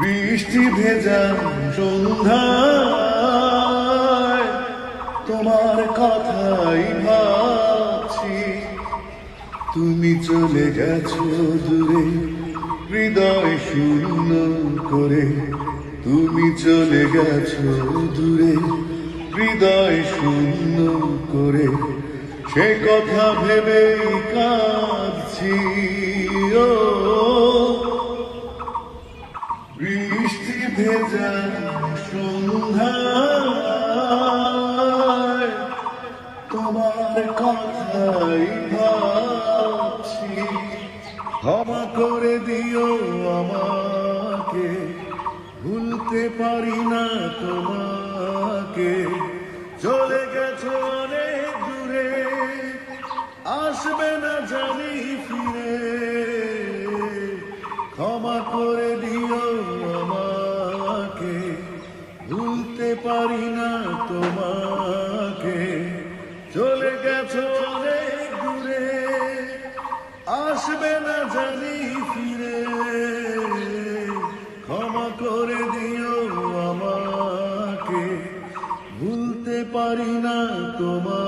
বৃষ্টি ভেজা সন্ধ্যায় তোমার কথাই ভাবছি। তুমি চলে গেছো দূরে হৃদয় শূন্য করে। তুমি চলে গেছো দূরে হৃদয় শূন্য করে। সে কথা ভেবেই কাঁদছি। ও বৃষ্টি ভেজা সন্ধ্যায় তোমার কথাই ভাবছি। ক্ষমা করে দিও আমাকে, ভুলতে পারি না তোমাকে। চলে গেছো অনেক দূরে, আসবে না জানি ফিরে। ক্ষমা করে দিও আমাকে, ভুলতে পারি না তোমাকে। চলে গেছো অনেক দূরে, আসবে না জানি ফিরে। ক্ষমা করে দিও আমাকে, ভুলতে পারি না তোমাকে।